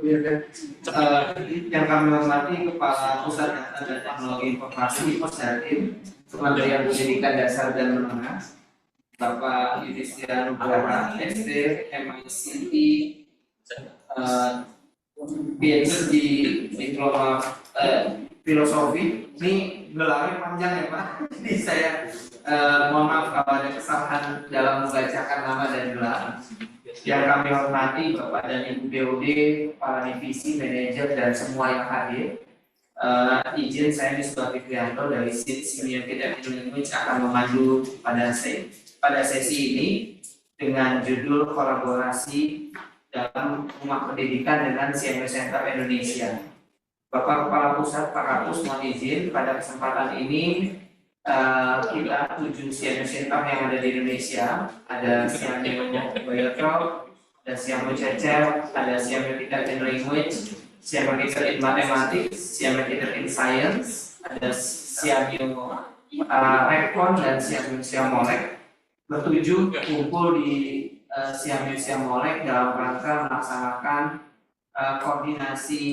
Yang kami hormati Kepala Pusat Data dan Teknologi Informasi Posdatin Kementerian Pendidikan Dasar dan Menengah, Bapak Yudhistira Nugraha, SD, MICT, PhD Diploma Filosofi. Ini gelarnya panjang ya Pak. Jadi saya mohon maaf kalau ada kesalahan dalam membacakan nama dan gelar. Yang kami hormati Bapak dan Ibu BOD, para divisi, manajer, dan semua yang hadir. Izin saya Misbah Fikrianto dari Senior Kita Language akan memandu pada sesi ini dengan judul kolaborasi dalam rumah pendidikan dengan CMS Center Indonesia. Bapak Kepala Pusat Pak Kapus mohon izin pada kesempatan ini kita 7 CMS Center yang ada di Indonesia. Ada Siamio Biotro, ada Siamio Cecer, ada Siamio Kita in Language, Siamio Kita in Mathematics, Siamio Kita in Science, ada Siamio Rekon dan Siamio Siamolek. Bertujuh kumpul di Siamio Siamolek dalam rangka melaksanakan koordinasi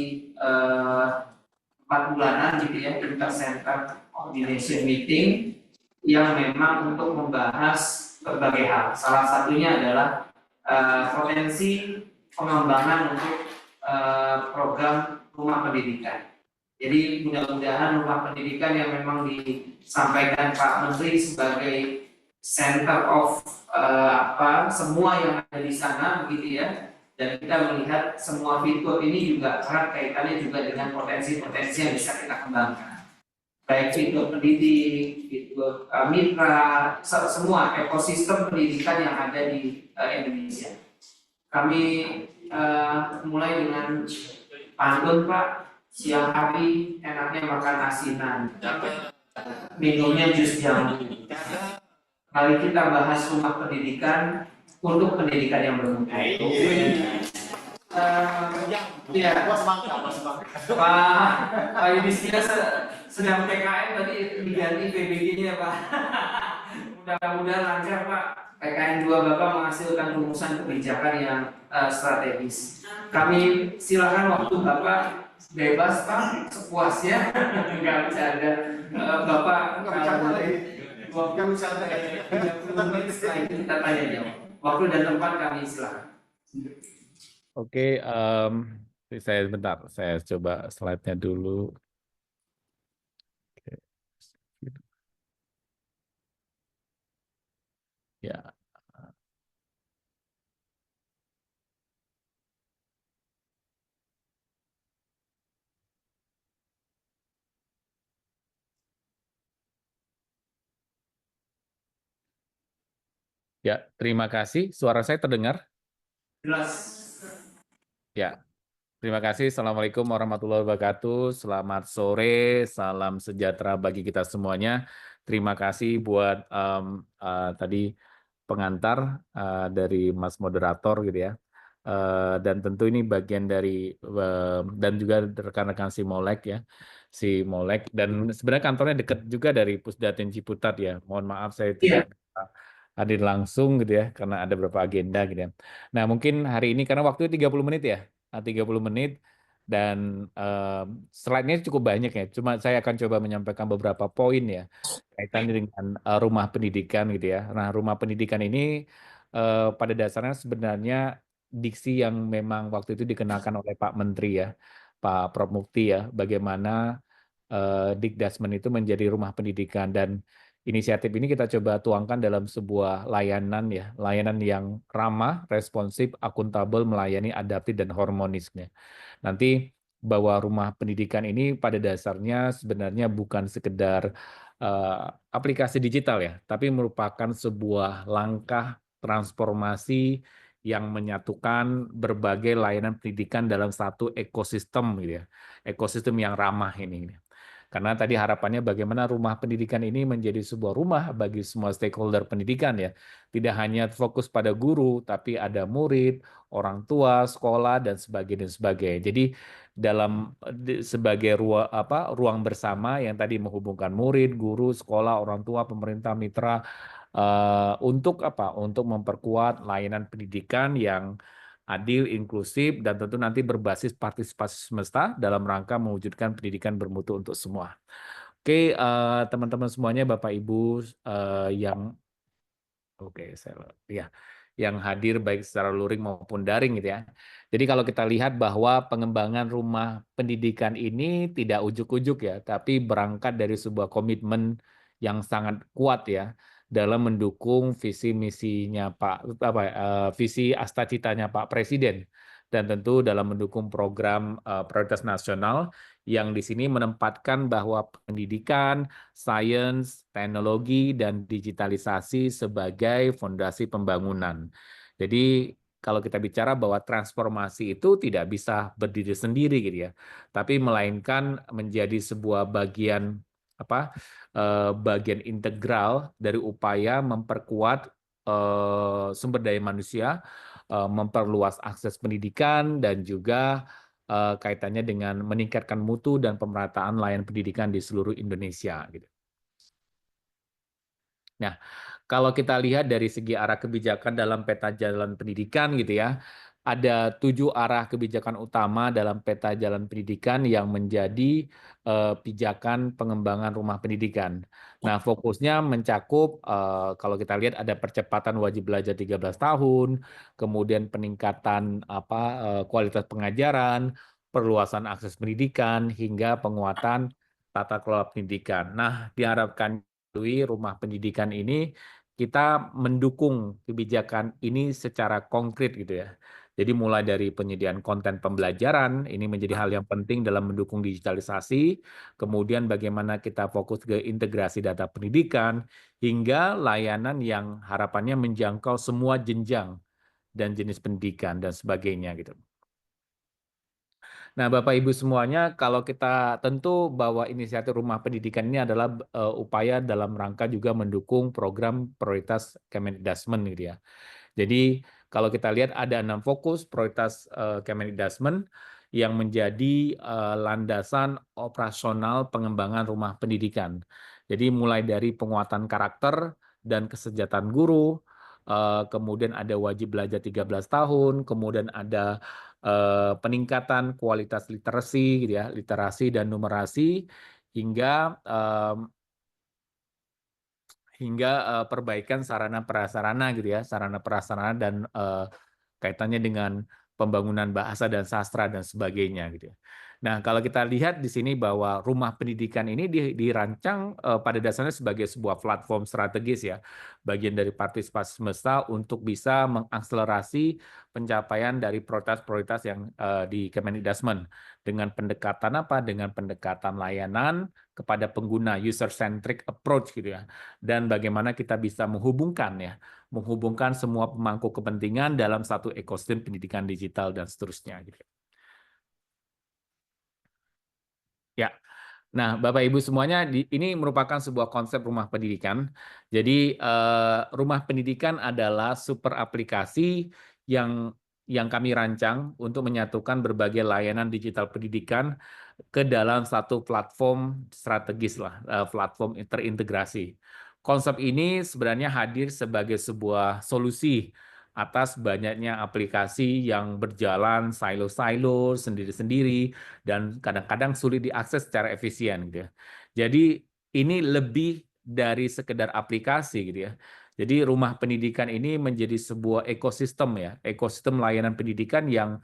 4 bulanan gitu ya, Inter-Center Coordination Meeting yang memang untuk membahas berbagai hal. Salah satunya adalah potensi pengembangan untuk program rumah pendidikan. Jadi mudah-mudahan rumah pendidikan yang memang disampaikan Pak Menteri sebagai center of semua yang ada di sana begitu ya. Dan kita melihat semua fitur ini juga erat kaitannya juga dengan potensi-potensi yang bisa kita kembangkan. Baik fitur pendidik, fitur mitra, semua ekosistem pendidikan yang ada di Indonesia. Kami mulai dengan pantun Pak. Siang hari enaknya makan asinan, minumnya jus jambu. Mari kita bahas rumah pendidikan untuk pendidikan yang bermutu. Ya, Pak Yudhistira sedang PKN tadi diganti PBG-nya Pak. Mudah-mudahan lancar Pak. PKN 2 Bapak menghasilkan rumusan kebijakan yang strategis. Kami silakan waktu Bapak bebas Pak, sepuasnya. Enggak bercanda. Bapak waktu 30 menit setelah itu kita tanya jawab. Waktu dan tempat kami silakan. Oke, saya coba slide-nya dulu. Oke. Ya. Ya, terima kasih. Suara saya terdengar? Jelas. Ya, terima kasih. Assalamualaikum warahmatullahi wabarakatuh. Selamat sore, salam sejahtera bagi kita semuanya. Terima kasih buat tadi pengantar dari Mas Moderator gitu ya. Dan tentu ini bagian dari dan juga rekan-rekan Simolek ya. Simolek dan sebenarnya kantornya dekat juga dari Pusdatin Ciputat ya. Mohon maaf saya tidak hadir langsung gitu ya karena ada beberapa agenda gitu ya. Nah, mungkin hari ini karena waktu 30 menit ya. 30 menit dan slide-nya cukup banyak ya. Cuma saya akan coba menyampaikan beberapa poin ya kaitannya dengan rumah pendidikan gitu ya. Nah, rumah pendidikan ini pada dasarnya sebenarnya diksi yang memang waktu itu dikenalkan oleh Pak Menteri ya, Pak Prof Mukti ya, bagaimana Dikdasmen itu menjadi rumah pendidikan dan inisiatif ini kita coba tuangkan dalam sebuah layanan ya, layanan yang ramah, responsif, akuntabel, melayani, adaptif dan harmonisnya. Nanti bahwa rumah pendidikan ini pada dasarnya sebenarnya bukan sekedar aplikasi digital ya, tapi merupakan sebuah langkah transformasi yang menyatukan berbagai layanan pendidikan dalam satu ekosistem gitu ya. Ekosistem yang ramah ini. Karena tadi harapannya bagaimana rumah pendidikan ini menjadi sebuah rumah bagi semua stakeholder pendidikan ya. Tidak hanya fokus pada guru, tapi ada murid, orang tua, sekolah dan sebagainya. Jadi dalam sebagai ruang bersama yang tadi menghubungkan murid, guru, sekolah, orang tua, pemerintah, mitra untuk apa? Untuk memperkuat layanan pendidikan yang adil, inklusif, dan tentu nanti berbasis partisipasi semesta dalam rangka mewujudkan pendidikan bermutu untuk semua. Oke, teman-teman semuanya, Bapak Ibu yang ya, yang hadir baik secara luring maupun daring gitu ya. Jadi kalau kita lihat bahwa pengembangan rumah pendidikan ini tidak ujuk-ujuk ya, tapi berangkat dari sebuah komitmen yang sangat kuat ya dalam mendukung visi misinya visi cita-citanya Pak Presiden, dan tentu dalam mendukung program prioritas nasional yang di sini menempatkan bahwa pendidikan, sains, teknologi, dan digitalisasi sebagai fondasi pembangunan. Jadi kalau kita bicara bahwa transformasi itu tidak bisa berdiri sendiri gitu ya, tapi melainkan menjadi sebuah bagian integral dari upaya memperkuat sumber daya manusia, memperluas akses pendidikan, dan juga kaitannya dengan meningkatkan mutu dan pemerataan layanan pendidikan di seluruh Indonesia gitu. Nah, kalau kita lihat dari segi arah kebijakan dalam peta jalan pendidikan gitu ya, ada 7 arah kebijakan utama dalam peta jalan pendidikan yang menjadi pijakan pengembangan rumah pendidikan. Nah, fokusnya mencakup kalau kita lihat ada percepatan wajib belajar 13 tahun, kemudian peningkatan kualitas pengajaran, perluasan akses pendidikan, hingga penguatan tata kelola pendidikan. Nah, diharapkan melalui rumah pendidikan ini kita mendukung kebijakan ini secara konkret gitu ya. Jadi mulai dari penyediaan konten pembelajaran, ini menjadi hal yang penting dalam mendukung digitalisasi, kemudian bagaimana kita fokus ke integrasi data pendidikan, hingga layanan yang harapannya menjangkau semua jenjang dan jenis pendidikan dan sebagainya gitu. Nah, Bapak Ibu semuanya, kalau kita tentu bahwa inisiatif rumah pendidikan ini adalah upaya dalam rangka juga mendukung program prioritas Kemendikbud gitu ya. Jadi kalau kita lihat ada 6 fokus prioritas Kemendikbud yang menjadi landasan operasional pengembangan rumah pendidikan. Jadi mulai dari penguatan karakter dan kesejahteraan guru, kemudian ada wajib belajar 13 tahun, kemudian ada peningkatan kualitas literasi gitu ya, literasi dan numerasi, hingga perbaikan sarana prasarana gitu ya, sarana prasarana dan kaitannya dengan pembangunan bahasa dan sastra dan sebagainya gitu ya. Nah, kalau kita lihat di sini bahwa rumah pendidikan ini dirancang pada dasarnya sebagai sebuah platform strategis ya, bagian dari partisipasi semesta untuk bisa mengakselerasi pencapaian dari prioritas-prioritas yang di Kemendikbud dengan pendekatan dengan pendekatan layanan kepada pengguna, user centric approach gitu ya, dan bagaimana kita bisa menghubungkan semua pemangku kepentingan dalam satu ekosistem pendidikan digital dan seterusnya gitu. Ya. Nah, Bapak Ibu semuanya, ini merupakan sebuah konsep rumah pendidikan. Jadi rumah pendidikan adalah super aplikasi yang kami rancang untuk menyatukan berbagai layanan digital pendidikan ke dalam satu platform strategis lah, platform terintegrasi. Konsep ini sebenarnya hadir sebagai sebuah solusi atas banyaknya aplikasi yang berjalan silo-silo, sendiri-sendiri, dan kadang-kadang sulit diakses secara efisien gitu ya. Jadi ini lebih dari sekedar aplikasi gitu ya. Jadi rumah pendidikan ini menjadi sebuah ekosistem ya, ekosistem layanan pendidikan yang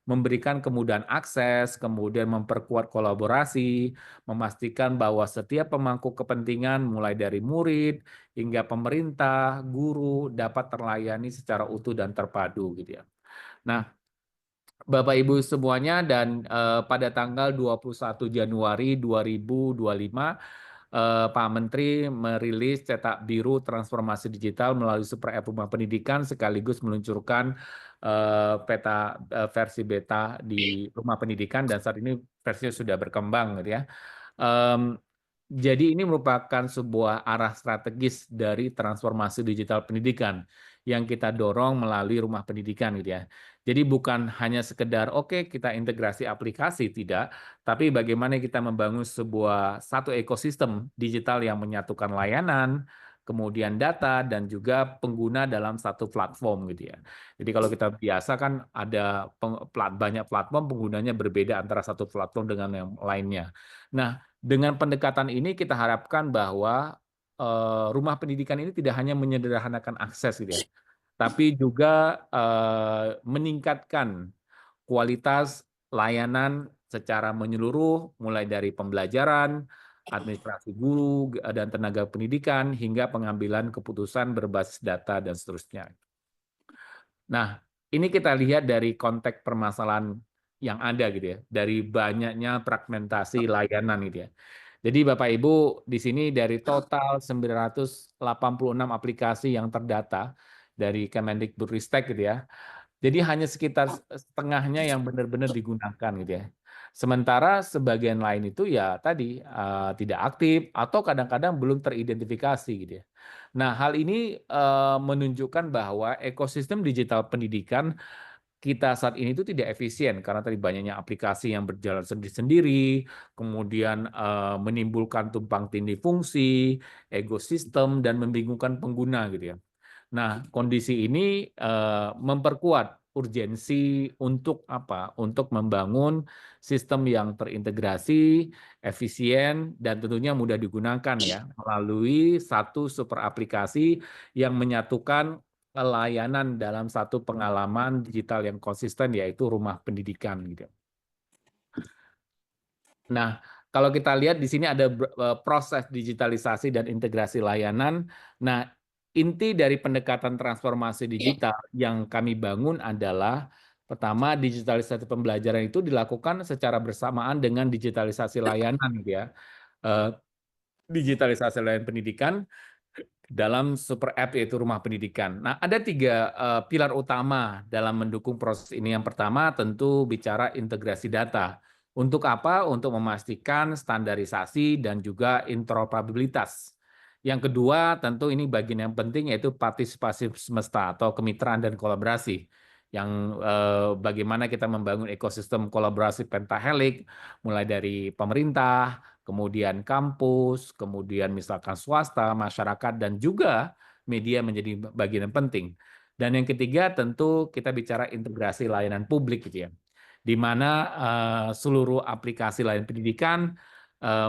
memberikan kemudahan akses, kemudian memperkuat kolaborasi, memastikan bahwa setiap pemangku kepentingan mulai dari murid hingga pemerintah, guru dapat terlayani secara utuh dan terpadu gitu ya. Nah, Bapak Ibu semuanya, dan pada tanggal 21 Januari 2025 Pak Menteri merilis cetak biru transformasi digital melalui Super App Rumah Pendidikan sekaligus meluncurkan peta versi beta di Rumah Pendidikan, dan saat ini versinya sudah berkembang gitu ya. Jadi ini merupakan sebuah arah strategis dari transformasi digital pendidikan yang kita dorong melalui rumah pendidikan gitu ya. Jadi bukan hanya sekedar kita integrasi aplikasi, tidak, tapi bagaimana kita membangun satu ekosistem digital yang menyatukan layanan, kemudian data, dan juga pengguna dalam satu platform gitu ya. Jadi kalau kita biasa kan ada banyak platform, penggunanya berbeda antara satu platform dengan yang lainnya. Nah, dengan pendekatan ini kita harapkan bahwa rumah pendidikan ini tidak hanya menyederhanakan akses gitu ya, tapi juga meningkatkan kualitas layanan secara menyeluruh, mulai dari pembelajaran, administrasi guru, dan tenaga pendidikan, hingga pengambilan keputusan berbasis data, dan seterusnya. Nah, ini kita lihat dari konteks permasalahan yang ada gitu ya, dari banyaknya fragmentasi layanan gitu ya. Jadi Bapak Ibu, di sini dari total 986 aplikasi yang terdata dari Kemendikbudristek gitu ya, jadi hanya sekitar setengahnya yang benar-benar digunakan gitu ya. Sementara sebagian lain itu ya tadi tidak aktif atau kadang-kadang belum teridentifikasi gitu ya. Nah, hal ini menunjukkan bahwa ekosistem digital pendidikan kita saat ini itu tidak efisien karena tadi banyaknya aplikasi yang berjalan sendiri-sendiri, kemudian menimbulkan tumpang tindih fungsi, ekosistem, dan membingungkan pengguna gitu ya. Nah, kondisi ini memperkuat urgensi untuk apa? Untuk membangun sistem yang terintegrasi, efisien, dan tentunya mudah digunakan ya, melalui satu super aplikasi yang menyatukan layanan dalam satu pengalaman digital yang konsisten, yaitu rumah pendidikan gitu. Nah, kalau kita lihat di sini ada proses digitalisasi dan integrasi layanan. Nah, inti dari pendekatan transformasi digital yang kami bangun adalah pertama, digitalisasi pembelajaran itu dilakukan secara bersamaan dengan digitalisasi layanan gitu ya. Digitalisasi layanan pendidikan dalam super app yaitu Rumah Pendidikan. Nah, ada tiga pilar utama dalam mendukung proses ini. Yang pertama tentu bicara integrasi data. Untuk apa? Untuk memastikan standarisasi dan juga interoperabilitas. Yang kedua, tentu ini bagian yang penting yaitu partisipasi semesta atau kemitraan dan kolaborasi. Yang bagaimana kita membangun ekosistem kolaborasi pentahelix, mulai dari pemerintah, kemudian kampus, kemudian misalkan swasta, masyarakat, dan juga media menjadi bagian yang penting. Dan yang ketiga tentu kita bicara integrasi layanan publik gitu ya, di mana seluruh aplikasi layanan pendidikan,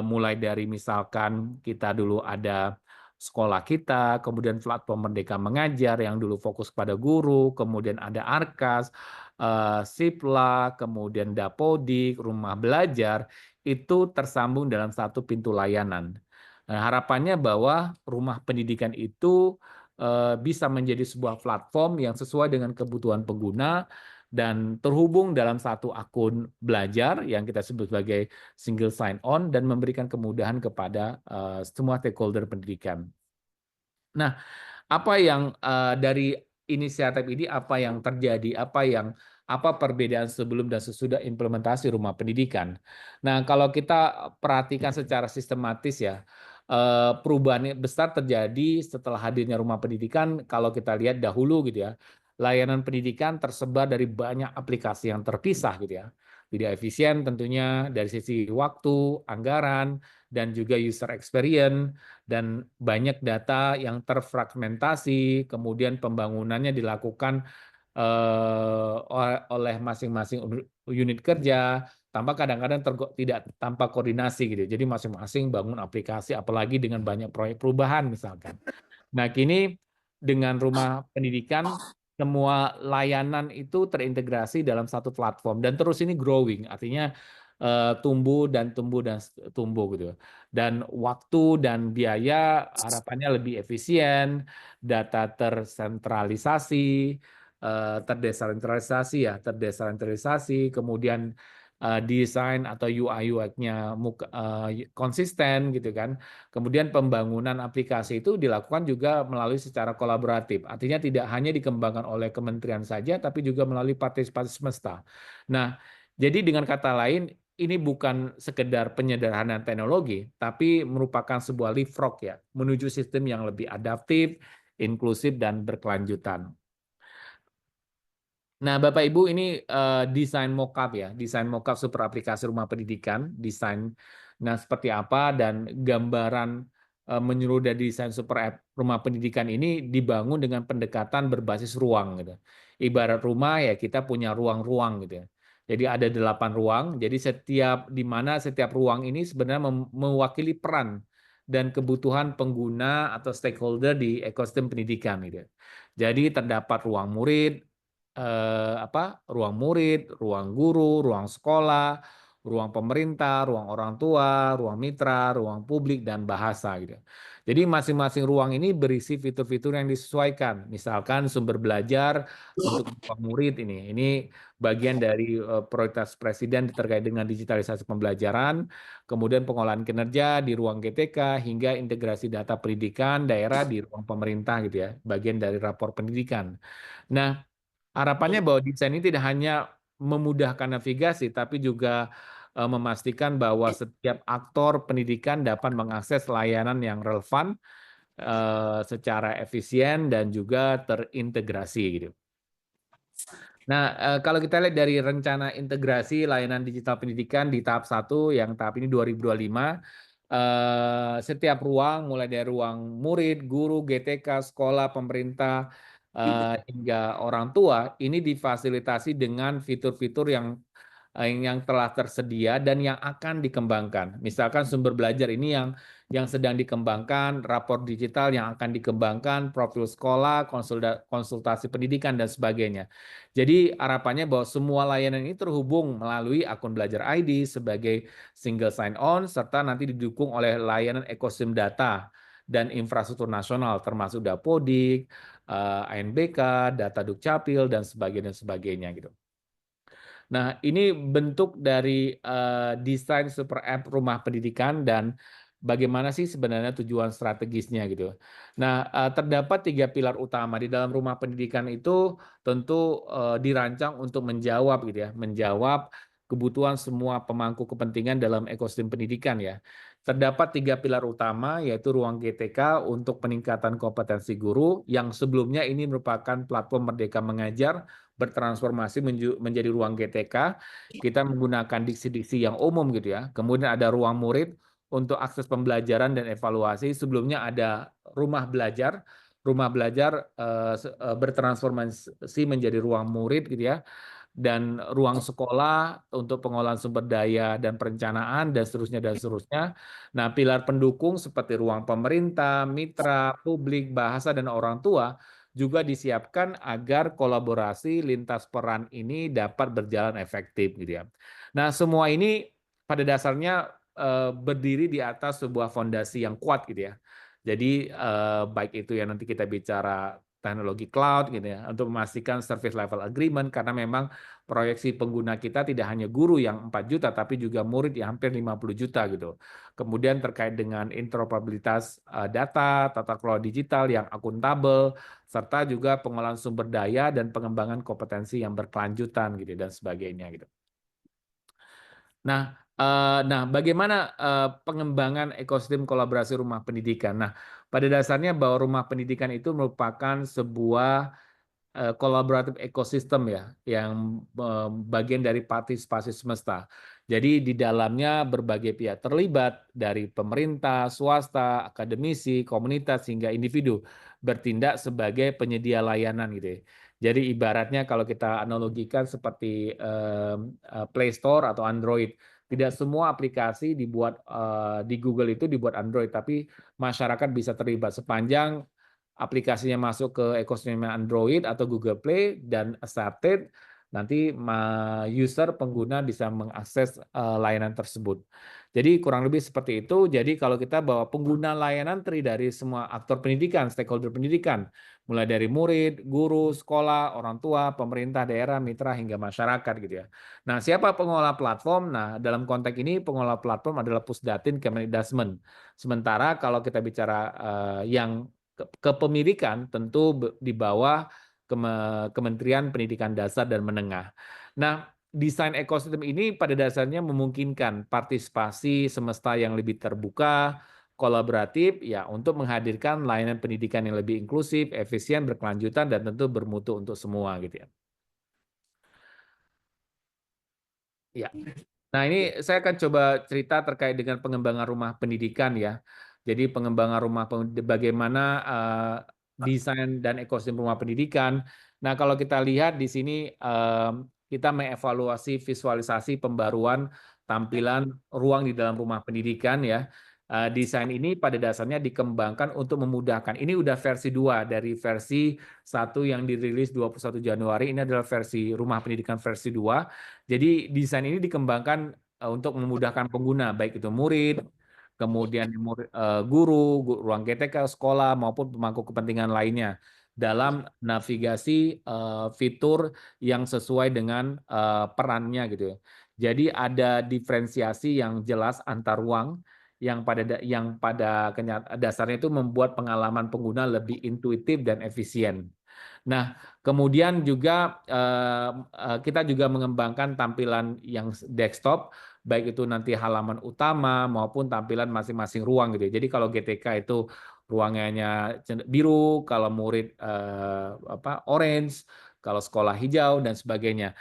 mulai dari misalkan kita dulu ada sekolah kita, kemudian platform Merdeka Mengajar yang dulu fokus pada guru, kemudian ada Arkas, Sipla, kemudian Dapodik, Rumah Belajar, itu tersambung dalam satu pintu layanan. Nah, harapannya bahwa rumah pendidikan itu bisa menjadi sebuah platform yang sesuai dengan kebutuhan pengguna dan terhubung dalam satu akun belajar yang kita sebut sebagai single sign-on dan memberikan kemudahan kepada semua stakeholder pendidikan. Nah, apa yang dari inisiatif ini apa yang terjadi, apa perbedaan sebelum dan sesudah implementasi rumah pendidikan. Nah, kalau kita perhatikan secara sistematis ya, perubahan besar terjadi setelah hadirnya rumah pendidikan. Kalau kita lihat dahulu gitu ya, layanan pendidikan tersebar dari banyak aplikasi yang terpisah gitu ya. Tidak efisien tentunya dari sisi waktu, anggaran, dan juga user experience, dan banyak data yang terfragmentasi, kemudian pembangunannya dilakukan oleh masing-masing unit kerja, tanpa kadang-kadang tidak tanpa koordinasi gitu. Jadi masing-masing bangun aplikasi, apalagi dengan banyak proyek perubahan misalkan. Nah, kini dengan rumah pendidikan, semua layanan itu terintegrasi dalam satu platform dan terus ini growing, artinya tumbuh dan tumbuh dan tumbuh gitu. Dan waktu dan biaya harapannya lebih efisien, data tersentralisasi, terdesentralisasi, kemudian desain atau UI UX-nya konsisten gitu kan. Kemudian pembangunan aplikasi itu dilakukan juga melalui secara kolaboratif. Artinya tidak hanya dikembangkan oleh kementerian saja, tapi juga melalui partisipasi semesta. Nah, jadi dengan kata lain, ini bukan sekedar penyederhanaan teknologi, tapi merupakan sebuah leapfrog ya, menuju sistem yang lebih adaptif, inklusif, dan berkelanjutan. Nah, Bapak Ibu, ini desain mockup ya, desain mockup super aplikasi rumah pendidikan, desain. Nah, seperti apa dan gambaran menyeluruh dari desain super app rumah pendidikan ini dibangun dengan pendekatan berbasis ruang gitu. Ibarat rumah ya kita punya ruang-ruang gitu ya. Jadi ada 8 ruang. Jadi di mana setiap ruang ini sebenarnya mewakili peran dan kebutuhan pengguna atau stakeholder di ekosistem pendidikan gitu. Jadi terdapat ruang murid, ruang murid, ruang guru, ruang sekolah, ruang pemerintah, ruang orang tua, ruang mitra, ruang publik, dan bahasa gitu. Jadi masing-masing ruang ini berisi fitur-fitur yang disesuaikan. Misalkan sumber belajar untuk ruang murid ini bagian dari prioritas Presiden terkait dengan digitalisasi pembelajaran, kemudian pengolahan kinerja di ruang GTK, hingga integrasi data pendidikan daerah di ruang pemerintah gitu ya, bagian dari rapor pendidikan. Nah, harapannya bahwa desain ini tidak hanya memudahkan navigasi, tapi juga memastikan bahwa setiap aktor pendidikan dapat mengakses layanan yang relevan secara efisien dan juga terintegrasi gitu. Nah, kalau kita lihat dari rencana integrasi layanan digital pendidikan di tahap 1, yang tahap ini 2025, setiap ruang, mulai dari ruang murid, guru, GTK, sekolah, pemerintah, hingga orang tua, ini difasilitasi dengan fitur-fitur yang telah tersedia dan yang akan dikembangkan. Misalkan sumber belajar ini yang sedang dikembangkan, rapor digital yang akan dikembangkan, profil sekolah, konsultasi pendidikan, dan sebagainya. Jadi harapannya bahwa semua layanan ini terhubung melalui akun Belajar ID sebagai single sign-on, serta nanti didukung oleh layanan ekosistem data dan infrastruktur nasional, termasuk Dapodik, ANBK, Data Dukcapil, dan sebagainya gitu. Nah, ini bentuk dari desain super app rumah pendidikan dan bagaimana sih sebenarnya tujuan strategisnya gitu. Nah, terdapat 3 pilar utama di dalam rumah pendidikan itu tentu dirancang untuk menjawab gitu ya, menjawab kebutuhan semua pemangku kepentingan dalam ekosistem pendidikan ya. Terdapat 3 pilar utama yaitu ruang GTK untuk peningkatan kompetensi guru yang sebelumnya ini merupakan platform Merdeka Mengajar bertransformasi menjadi ruang GTK, kita menggunakan diksi-diksi yang umum gitu ya. Kemudian ada ruang murid untuk akses pembelajaran dan evaluasi. Sebelumnya ada rumah belajar. Rumah belajar bertransformasi menjadi ruang murid gitu ya. Dan ruang sekolah untuk pengolahan sumber daya dan perencanaan dan seterusnya dan seterusnya. Nah, pilar pendukung seperti ruang pemerintah, mitra, publik, bahasa, dan orang tua juga disiapkan agar kolaborasi lintas peran ini dapat berjalan efektif gitu ya. Nah, semua ini pada dasarnya berdiri di atas sebuah fondasi yang kuat gitu ya. Jadi baik itu yang nanti kita bicara teknologi cloud gitu ya, untuk memastikan service level agreement, karena memang proyeksi pengguna kita tidak hanya guru yang 4 juta, tapi juga murid yang hampir 50 juta gitu. Kemudian terkait dengan interoperabilitas data, tata kelola digital yang akuntabel, serta juga pengolahan sumber daya dan pengembangan kompetensi yang berkelanjutan gitu dan sebagainya gitu. Nah, bagaimana pengembangan ekosistem kolaborasi rumah pendidikan? Nah, pada dasarnya bahwa rumah pendidikan itu merupakan sebuah kolaboratif ekosistem ya, yang bagian dari partisipasi semesta. Jadi di dalamnya berbagai pihak terlibat dari pemerintah, swasta, akademisi, komunitas hingga individu bertindak sebagai penyedia layanan gitu ya. Jadi ibaratnya kalau kita analogikan seperti Play Store atau Android, tidak semua aplikasi dibuat di Google itu dibuat Android, tapi masyarakat bisa terlibat sepanjang aplikasinya masuk ke ekosistem Android atau Google Play dan accepted, nanti user pengguna bisa mengakses layanan tersebut. Jadi kurang lebih seperti itu. Jadi kalau kita bawa pengguna layanan terdiri dari semua aktor pendidikan, stakeholder pendidikan, mulai dari murid, guru, sekolah, orang tua, pemerintah daerah, mitra, hingga masyarakat gitu ya. Nah, siapa pengelola platform? Nah, dalam konteks ini pengelola platform adalah Pusdatin Kemendikbud. Sementara kalau kita bicara yang kepemilikan tentu di bawah Kementerian Pendidikan Dasar dan Menengah. Nah, desain ekosistem ini pada dasarnya memungkinkan partisipasi semesta yang lebih terbuka, kolaboratif, ya untuk menghadirkan layanan pendidikan yang lebih inklusif, efisien, berkelanjutan, dan tentu bermutu untuk semua gitu ya. Ya. Nah, ini saya akan coba cerita terkait dengan pengembangan rumah pendidikan ya. Jadi pengembangan bagaimana desain dan ekosistem rumah pendidikan. Nah, kalau kita lihat di sini kita mengevaluasi visualisasi pembaruan tampilan ruang di dalam rumah pendidikan ya. Desain ini pada dasarnya dikembangkan untuk memudahkan. Ini udah versi 2 dari versi 1 yang dirilis 21 Januari. Ini adalah versi rumah pendidikan versi 2. Jadi desain ini dikembangkan untuk memudahkan pengguna, baik itu murid, kemudian guru, ruang GTK, sekolah, maupun pemangku kepentingan lainnya dalam navigasi fitur yang sesuai dengan perannya gitu ya. Jadi ada diferensiasi yang jelas antar ruang yang pada dasarnya itu membuat pengalaman pengguna lebih intuitif dan efisien. Nah, kemudian juga kita juga mengembangkan tampilan yang desktop, baik itu nanti halaman utama maupun tampilan masing-masing ruang gitu ya. Jadi kalau GTK itu ruangannya biru, kalau murid orange, kalau sekolah hijau dan sebagainya.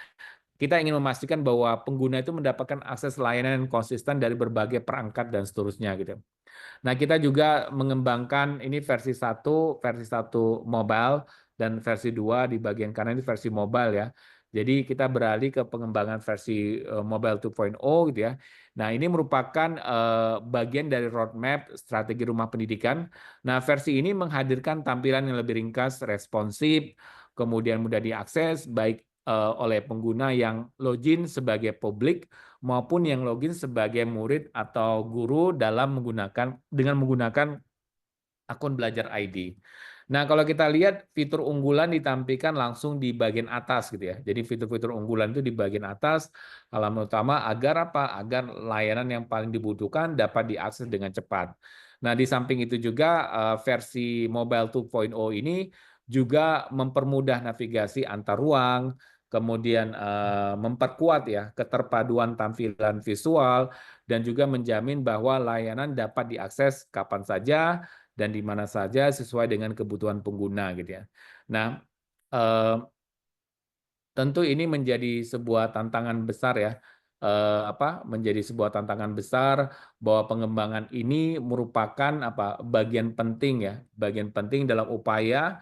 Kita ingin memastikan bahwa pengguna itu mendapatkan akses layanan yang konsisten dari berbagai perangkat dan seterusnya gitu. Nah, kita juga mengembangkan ini versi 1 mobile dan versi 2 di bagian kanan ini versi mobile ya. Jadi kita beralih ke pengembangan versi mobile 2.0 gitu ya. Nah, ini merupakan bagian dari roadmap strategi rumah pendidikan. Nah, versi ini menghadirkan tampilan yang lebih ringkas, responsif, kemudian mudah diakses baik oleh pengguna yang login sebagai publik maupun yang login sebagai murid atau guru dengan menggunakan akun Belajar ID. Nah, kalau kita lihat fitur unggulan ditampilkan langsung di bagian atas gitu ya. Jadi fitur-fitur unggulan itu di bagian atas halaman utama agar apa? Agar layanan yang paling dibutuhkan dapat diakses dengan cepat. Nah, di samping itu juga versi Mobile 2.0 ini juga mempermudah navigasi antar ruang, kemudian memperkuat ya keterpaduan tampilan visual dan juga menjamin bahwa layanan dapat diakses kapan saja dan di mana saja sesuai dengan kebutuhan pengguna gitu ya. Nah, eh, tentu ini menjadi sebuah tantangan besar ya. Menjadi sebuah tantangan besar bahwa pengembangan ini merupakan bagian penting ya, bagian penting dalam upaya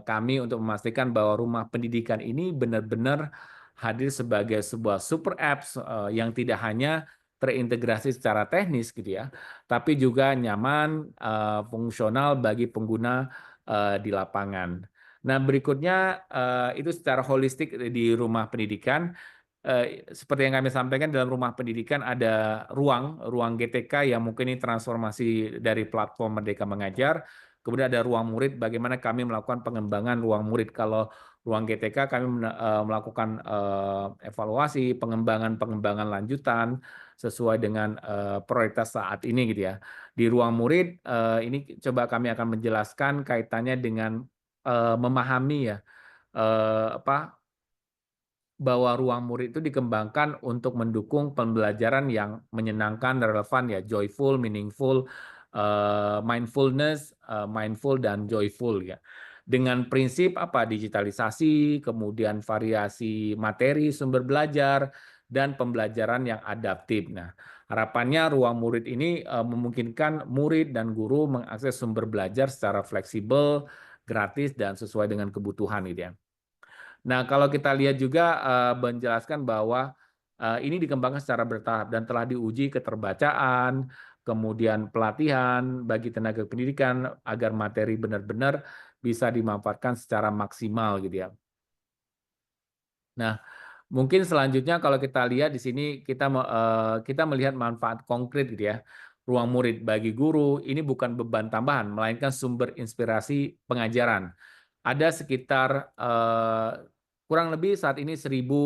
kami untuk memastikan bahwa rumah pendidikan ini benar-benar hadir sebagai sebuah super apps yang tidak hanya terintegrasi secara teknis gitu ya, tapi juga nyaman, fungsional bagi pengguna di lapangan. Nah, berikutnya itu secara holistik di rumah pendidikan. Seperti yang kami sampaikan dalam rumah pendidikan ada ruang GTK yang mungkin ini transformasi dari platform Merdeka Mengajar. Kemudian ada ruang murid, bagaimana kami melakukan pengembangan ruang murid. Kalau ruang GTK kami melakukan evaluasi, pengembangan lanjutan sesuai dengan prioritas saat ini gitu ya. Di ruang murid ini coba kami akan menjelaskan kaitannya dengan memahami ya bahwa ruang murid itu dikembangkan untuk mendukung pembelajaran yang menyenangkan, relevan ya, joyful, meaningful, mindful dan joyful ya. Dengan prinsip digitalisasi, kemudian variasi materi sumber belajar dan pembelajaran yang adaptif. Nah, harapannya ruang murid ini memungkinkan murid dan guru mengakses sumber belajar secara fleksibel, gratis dan sesuai dengan kebutuhan gitu ya. Nah, kalau kita lihat juga menjelaskan bahwa ini dikembangkan secara bertahap dan telah diuji keterbacaan, kemudian pelatihan bagi tenaga pendidikan agar materi benar-benar bisa dimanfaatkan secara maksimal gitu ya. Nah, mungkin selanjutnya kalau kita lihat di sini kita melihat manfaat konkret gitu ya. Ruang murid bagi guru ini bukan beban tambahan, melainkan sumber inspirasi pengajaran. Ada sekitar kurang lebih saat ini 1000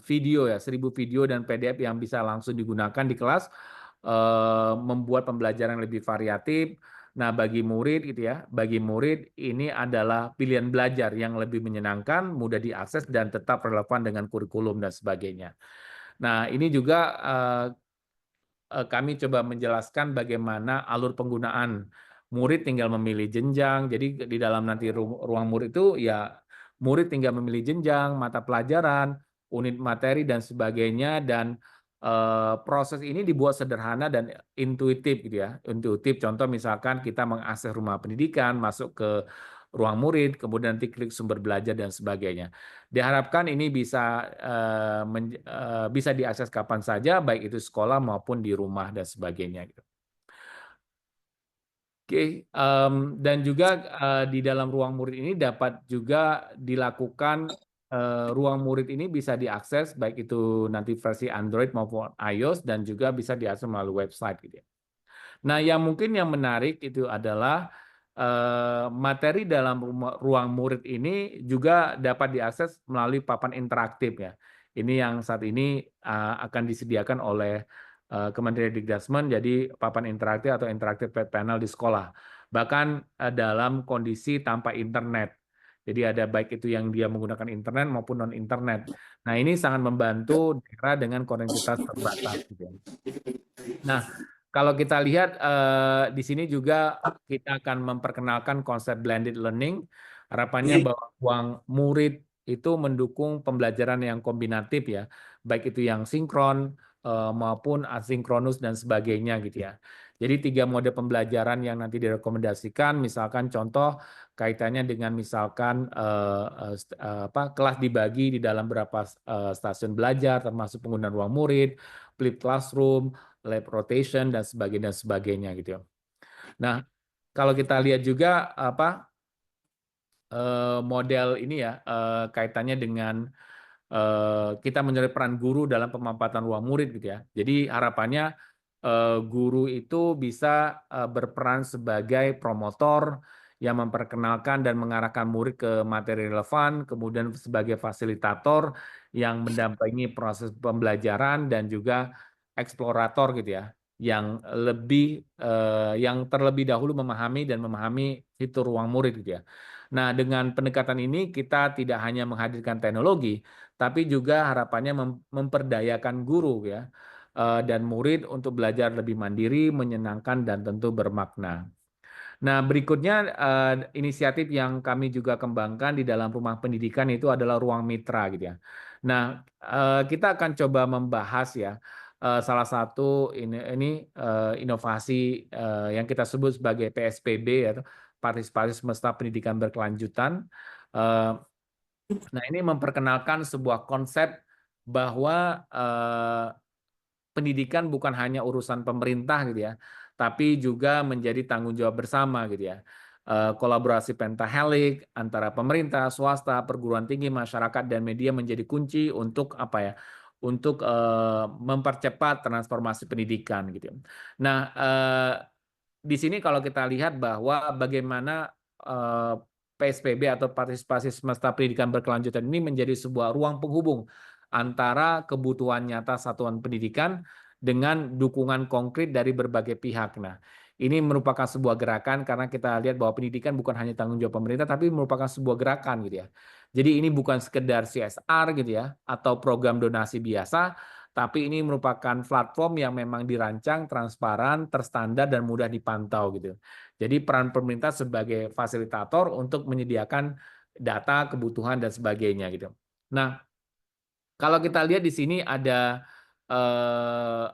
video ya, 1000 video dan PDF yang bisa langsung digunakan di kelas, membuat pembelajaran lebih variatif. Nah, bagi murid gitu ya, bagi murid ini adalah pilihan belajar yang lebih menyenangkan, mudah diakses dan tetap relevan dengan kurikulum dan sebagainya. Nah, ini juga kami coba menjelaskan bagaimana alur penggunaan. Murid tinggal memilih jenjang, jadi di dalam nanti ruang murid itu ya murid tinggal memilih jenjang, mata pelajaran, unit materi dan sebagainya, dan proses ini dibuat sederhana dan intuitif gitu ya. Intuitif, contoh misalkan kita mengakses rumah pendidikan, masuk ke ruang murid, kemudian nanti klik sumber belajar dan sebagainya. Diharapkan ini bisa diakses kapan saja, baik itu sekolah maupun di rumah dan sebagainya gitu. Oke, dan juga di dalam ruang murid ini dapat juga dilakukan ruang murid ini bisa diakses baik itu nanti versi Android maupun iOS dan juga bisa diakses melalui website gitu ya. Nah, yang mungkin yang menarik itu adalah materi dalam ruang murid ini juga dapat diakses melalui papan interaktif ya. Ini yang saat ini akan disediakan oleh Kementerian Dikdasmen, jadi papan interaktif atau interaktif panel di sekolah. Bahkan dalam kondisi tanpa internet. Jadi ada baik itu yang dia menggunakan internet maupun non internet. Nah, ini sangat membantu daerah dengan konektivitas terbatas gitu ya. Nah, kalau kita lihat di sini juga kita akan memperkenalkan konsep blended learning. Harapannya bahwa ruang murid itu mendukung pembelajaran yang kombinatif ya, baik itu yang sinkron maupun asinkronus dan sebagainya gitu ya. Jadi 3 mode pembelajaran yang nanti direkomendasikan, misalkan contoh kaitannya dengan misalkan kelas dibagi di dalam beberapa stasiun belajar, termasuk penggunaan ruang murid, flip classroom, lab rotation dan sebagainya gitu ya. Nah, kalau kita lihat juga model ini ya kaitannya dengan kita mencari peran guru dalam pemampatan ruang murid gitu ya. Jadi harapannya guru itu bisa berperan sebagai promotor yang memperkenalkan dan mengarahkan murid ke materi relevan, kemudian sebagai fasilitator yang mendampingi proses pembelajaran dan juga eksplorator gitu ya, yang terlebih dahulu memahami fitur ruang murid gitu ya. Nah, dengan pendekatan ini kita tidak hanya menghadirkan teknologi, tapi juga harapannya memperdayakan guru ya dan murid untuk belajar lebih mandiri, menyenangkan dan tentu bermakna. Nah, berikutnya inisiatif yang kami juga kembangkan di dalam rumah pendidikan itu adalah ruang mitra gitu ya. Nah, kita akan coba membahas ya salah satu inovasi yang kita sebut sebagai PSPB atau Partisipasi Semesta Pendidikan Berkelanjutan. Nah, ini memperkenalkan sebuah konsep bahwa pendidikan bukan hanya urusan pemerintah gitu ya, tapi juga menjadi tanggung jawab bersama gitu ya. Kolaborasi pentahelix antara pemerintah, swasta, perguruan tinggi, masyarakat dan media menjadi kunci untuk apa ya? Untuk mempercepat transformasi pendidikan gitu ya. Nah, di sini kalau kita lihat bahwa bagaimana PSPB atau Partisipasi Semesta Pendidikan Berkelanjutan ini menjadi sebuah ruang penghubung antara kebutuhan nyata satuan pendidikan dengan dukungan konkret dari berbagai pihak. Nah, ini merupakan sebuah gerakan karena kita lihat bahwa pendidikan bukan hanya tanggung jawab pemerintah, tapi merupakan sebuah gerakan gitu ya. Jadi ini bukan sekedar CSR gitu ya, atau program donasi biasa, tapi ini merupakan platform yang memang dirancang transparan, terstandar, dan mudah dipantau gitu. Jadi peran pemerintah sebagai fasilitator untuk menyediakan data, kebutuhan, dan sebagainya gitu. Nah, kalau kita lihat di sini ada 4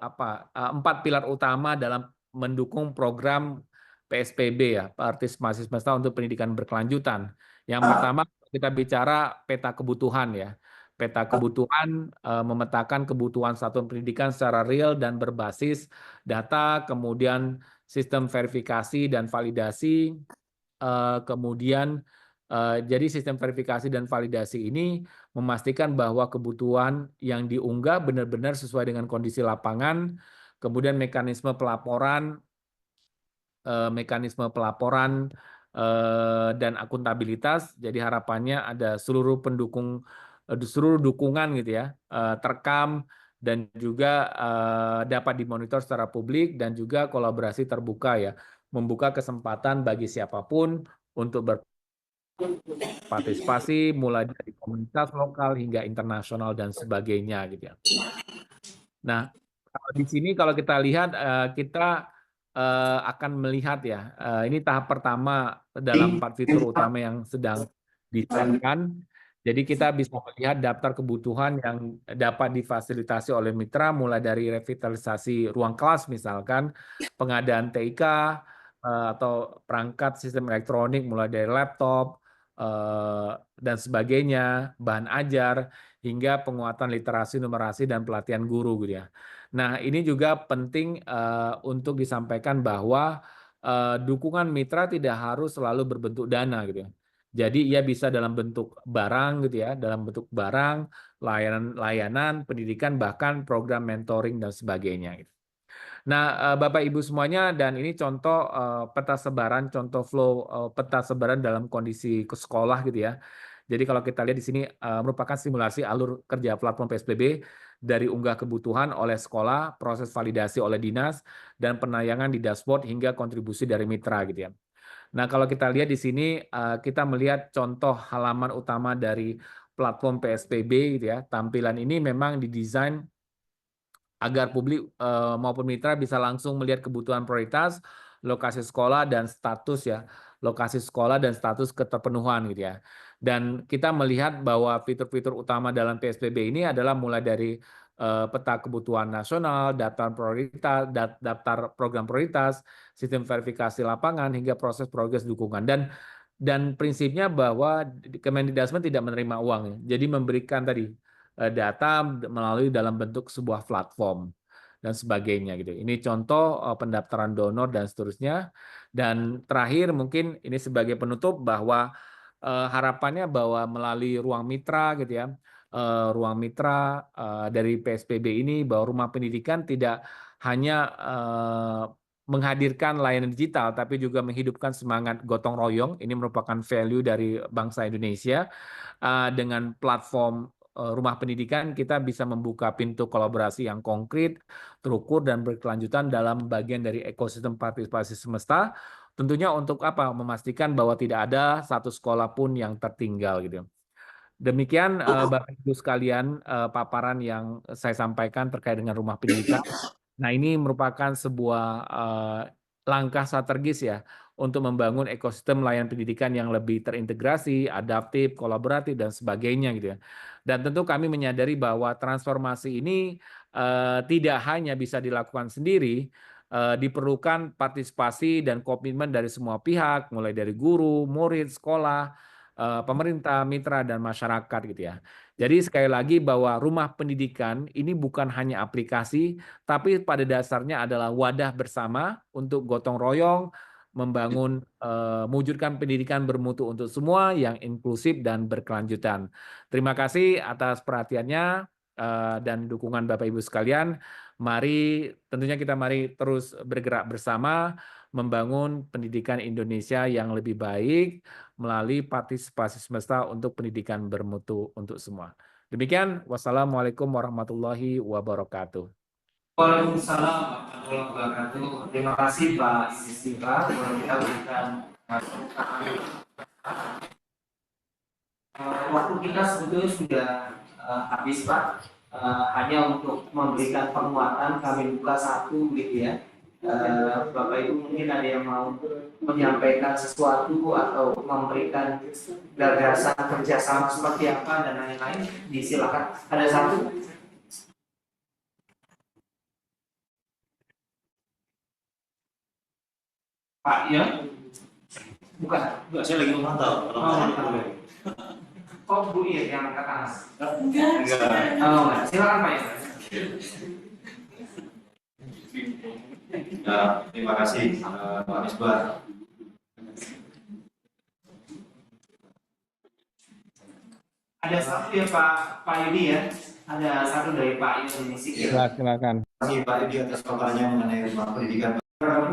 pilar utama dalam mendukung program PSPB ya, Partisipasi Semesta untuk Pendidikan Berkelanjutan. Yang pertama kita bicara peta kebutuhan ya. Peta kebutuhan memetakan kebutuhan satuan pendidikan secara real dan berbasis data, kemudian sistem verifikasi dan validasi, kemudian jadi sistem verifikasi dan validasi ini memastikan bahwa kebutuhan yang diunggah benar-benar sesuai dengan kondisi lapangan, kemudian mekanisme pelaporan dan akuntabilitas. Jadi harapannya ada seluruh dukungan gitu ya terekam dan juga dapat dimonitor secara publik dan juga kolaborasi terbuka ya, membuka kesempatan bagi siapapun untuk berpartisipasi mulai dari komunitas lokal hingga internasional dan sebagainya gitu ya. Nah, di sini kalau kita lihat kita akan melihat ya ini tahap pertama dalam 4 fitur utama yang sedang dijalankan. Jadi kita bisa melihat daftar kebutuhan yang dapat difasilitasi oleh mitra, mulai dari revitalisasi ruang kelas misalkan, pengadaan TIK, atau perangkat sistem elektronik mulai dari laptop, dan sebagainya, bahan ajar, hingga penguatan literasi, numerasi, dan pelatihan guru gitu ya. Nah, ini juga penting untuk disampaikan bahwa dukungan mitra tidak harus selalu berbentuk dana gitu ya. Jadi ia bisa dalam bentuk barang gitu ya, dalam bentuk barang, layanan, pendidikan, bahkan program mentoring dan sebagainya gitu. Nah, Bapak Ibu semuanya, dan ini contoh peta sebaran, contoh flow peta sebaran dalam kondisi ke sekolah gitu ya. Jadi kalau kita lihat di sini merupakan simulasi alur kerja platform PSBB dari unggah kebutuhan oleh sekolah, proses validasi oleh dinas, dan penayangan di dashboard hingga kontribusi dari mitra gitu ya. Nah, kalau kita lihat di sini, kita melihat contoh halaman utama dari platform PSBB gitu ya. Tampilan ini memang didesain agar publik maupun mitra bisa langsung melihat kebutuhan prioritas, lokasi sekolah dan status ya, lokasi sekolah dan status keterpenuhan gitu ya. Dan kita melihat bahwa fitur-fitur utama dalam PSBB ini adalah mulai dari peta kebutuhan nasional, daftar prioritas, daftar program prioritas, sistem verifikasi lapangan hingga proses progres dukungan. Dan prinsipnya bahwa Kemendikbud tidak menerima uang ya. Jadi memberikan tadi data melalui dalam bentuk sebuah platform dan sebagainya gitu. Ini contoh pendaftaran donor dan seterusnya. Dan terakhir mungkin ini sebagai penutup bahwa harapannya bahwa melalui ruang mitra gitu ya, ruang mitra dari PSBB ini, bahwa rumah pendidikan tidak hanya menghadirkan layanan digital, tapi juga menghidupkan semangat gotong royong. Ini merupakan value dari bangsa Indonesia. Dengan platform rumah pendidikan, kita bisa membuka pintu kolaborasi yang konkret, terukur, dan berkelanjutan dalam bagian dari ekosistem partisipasi semesta. Tentunya untuk apa? Memastikan bahwa tidak ada satu sekolah pun yang tertinggal gitu. Demikian Bapak Ibu sekalian paparan yang saya sampaikan terkait dengan rumah pendidikan. Nah, ini merupakan sebuah langkah strategis ya untuk membangun ekosistem layanan pendidikan yang lebih terintegrasi, adaptif, kolaboratif, dan sebagainya gitu ya. Dan tentu kami menyadari bahwa transformasi ini tidak hanya bisa dilakukan sendiri, diperlukan partisipasi dan komitmen dari semua pihak, mulai dari guru, murid, sekolah, pemerintah, mitra, dan masyarakat gitu ya. Jadi sekali lagi bahwa rumah pendidikan ini bukan hanya aplikasi, tapi pada dasarnya adalah wadah bersama untuk gotong royong, membangun, mewujudkan pendidikan bermutu untuk semua yang inklusif dan berkelanjutan. Terima kasih atas perhatiannya dan dukungan Bapak Ibu sekalian. Tentunya kita mari terus bergerak bersama membangun pendidikan Indonesia yang lebih baik melalui partisipasi semesta untuk pendidikan bermutu untuk semua. Demikian, wassalamualaikum warahmatullahi wabarakatuh. Waalaikumsalam warahmatullahi wabarakatuh. Terima kasih Pak Istighfar. Kita berikan waktu kita sebetulnya sudah habis Pak. Hanya untuk memberikan penguatan kami buka satu gitu ya. Bapak Ibu mungkin ada yang mau menyampaikan sesuatu atau memberikan gagasan kerjasama seperti apa dan lain-lain, disilakan. Ada satu. Pak ya? Bukan. Saya lagi memantau. Oh, Bu Ir yang angkat tangan. Enggak. Oh, enggak. Silakan Pak Ir. Ya, terima kasih Pak Misbah. Ada satu ya Pak Yudi ya. Ada satu dari Pak Yudi ini sih. Silakan. Terima kasih Pak Yudi atas paparannya mengenai rumah pendidikan.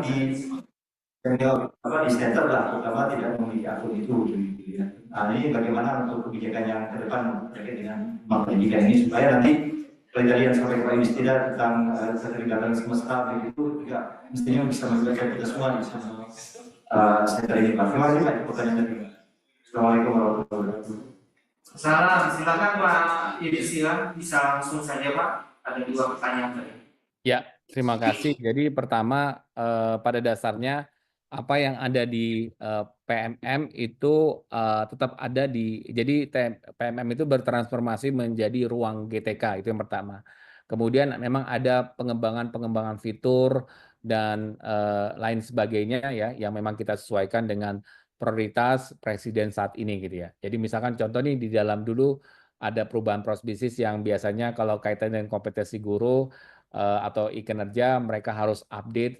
Di center lah, pertama tidak memiliki akun itu. Gitu ya. Nah, ini bagaimana untuk kebijakan yang ke depan terkait dengan rumah pendidikan ini supaya nanti pelajarian sampai Pak Yudi tidak tentang keterlibatan semesta begitu juga mestinya bisa melibatkan kita semua di center ini Pak. Terima kasih Pak. Pertanyaan tadi. Assalamualaikum warahmatullahi wabarakatuh. Salam, silakan Pak Yudi, silakan bisa langsung saja Pak. Ada dua pertanyaan tadi. Ya, terima kasih. Jadi pertama pada dasarnya apa yang ada di PMM itu tetap ada jadi PMM itu bertransformasi menjadi ruang GTK, itu yang pertama. Kemudian memang ada pengembangan fitur dan lain sebagainya ya, yang memang kita sesuaikan dengan prioritas presiden saat ini gitu ya. Jadi misalkan contoh nih di dalam dulu ada perubahan bisnis yang biasanya kalau kaitan dengan kompetensi guru atau e-kinerja mereka harus update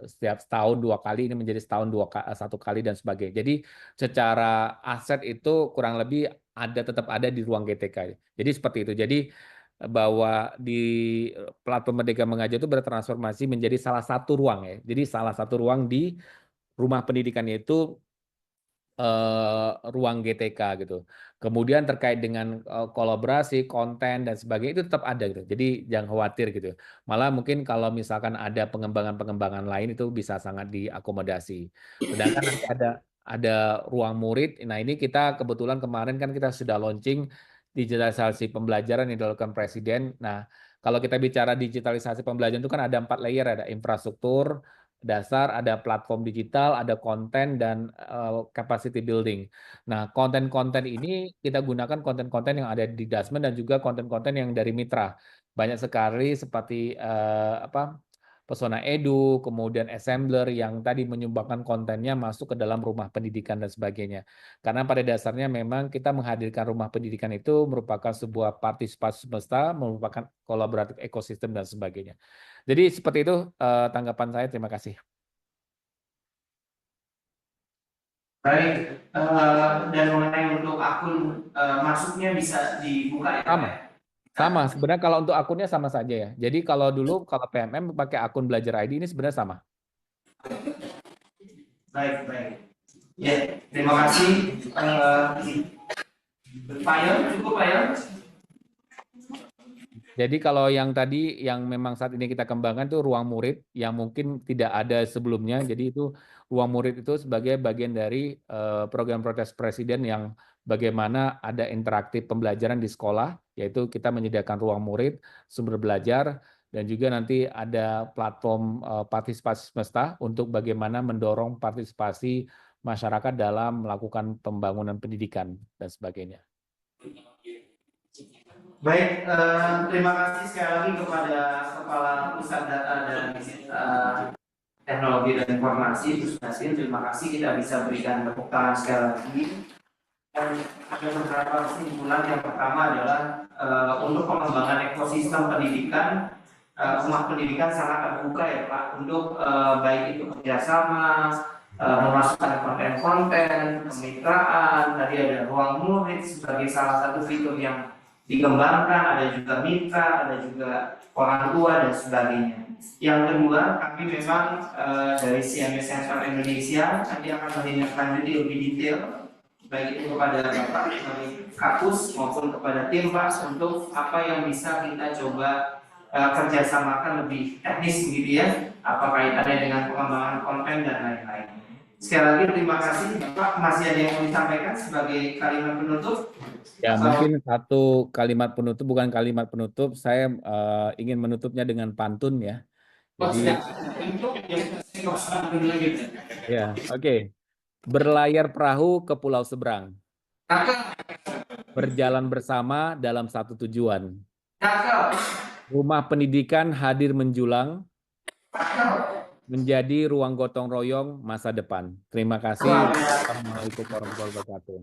setiap setahun 2 kali, ini menjadi setahun 1 kali dan sebagainya. Jadi secara aset itu kurang lebih tetap ada di ruang GTK. Jadi seperti itu. Jadi bahwa di platform Merdeka Mengajar itu bertransformasi menjadi salah satu ruang ya. Jadi salah satu ruang di rumah pendidikannya itu ruang GTK gitu. Kemudian terkait dengan kolaborasi, konten dan sebagainya itu tetap ada gitu. Jadi jangan khawatir gitu. Malah mungkin kalau misalkan ada pengembangan lain itu bisa sangat diakomodasi. Sedangkan nanti ada ruang murid. Nah, ini kita kebetulan kemarin kan kita sudah launching digitalisasi pembelajaran yang dilakukan Presiden. Nah, kalau kita bicara digitalisasi pembelajaran itu kan ada 4 layer, ada infrastruktur dasar, ada platform digital, ada konten, dan capacity building. Nah, konten-konten ini kita gunakan konten-konten yang ada di Dasmen dan juga konten-konten yang dari mitra. Banyak sekali seperti Pesona Edu, kemudian Assembler yang tadi menyumbangkan kontennya masuk ke dalam rumah pendidikan dan sebagainya. Karena pada dasarnya memang kita menghadirkan rumah pendidikan itu merupakan sebuah partisipasi semesta, merupakan kolaboratif ekosistem dan sebagainya. Jadi seperti itu tanggapan saya. Terima kasih. Baik, dan mengenai untuk akun masuknya bisa dibuka ya? Sama. Sebenarnya kalau untuk akunnya sama saja ya. Jadi kalau dulu kalau PMM pakai akun Belajar ID ini sebenarnya sama. Baik. Ya, terima kasih. Pak Yon, cukup Pak Yon? Jadi kalau yang tadi yang memang saat ini kita kembangkan itu ruang murid yang mungkin tidak ada sebelumnya. Jadi itu ruang murid itu sebagai bagian dari program protes presiden yang bagaimana ada interaktif pembelajaran di sekolah, yaitu kita menyediakan ruang murid, sumber belajar, dan juga nanti ada platform partisipasi semesta untuk bagaimana mendorong partisipasi masyarakat dalam melakukan pembangunan pendidikan dan sebagainya. Baik, terima kasih sekali lagi kepada Kepala Pusat Data dan Teknologi dan Informasi, Gus Nasir. Terima kasih, kita bisa berikan tepuk tangan sekali lagi. Dan ada beberapa kesimpulan. Yang pertama adalah untuk pengembangan ekosistem pendidikan, rumah pendidikan sangat terbuka ya Pak, untuk baik itu kerjasama, memasukkan konten-konten, kemitraan, tadi ada ruang murid sebagai salah satu fitur yang dikembangkan, ada juga mitra, ada juga orang tua dan sebagainya. Yang kedua, kami memang dari CMS Center Indonesia nanti akan menindaklanjuti lebih detail, baik itu kepada Bapak dari Kapus maupun kepada tim Pak, untuk apa yang bisa kita coba kerjasamakan lebih teknis gitu ya, apa kaitannya dengan pengembangan konten dan lain-lain. Sekali lagi terima kasih Bapak. Masih ada yang mau disampaikan sebagai kalimat penutup? Ya, mungkin satu kalimat penutup, bukan kalimat penutup, saya ingin menutupnya dengan pantun ya. Jadi, ya, oke. Berlayar perahu ke pulau seberang. Berjalan bersama dalam satu tujuan. Rumah pendidikan hadir menjulang, menjadi ruang gotong royong masa depan. Terima kasih. Assalamualaikum warahmatullahi wabarakatuh.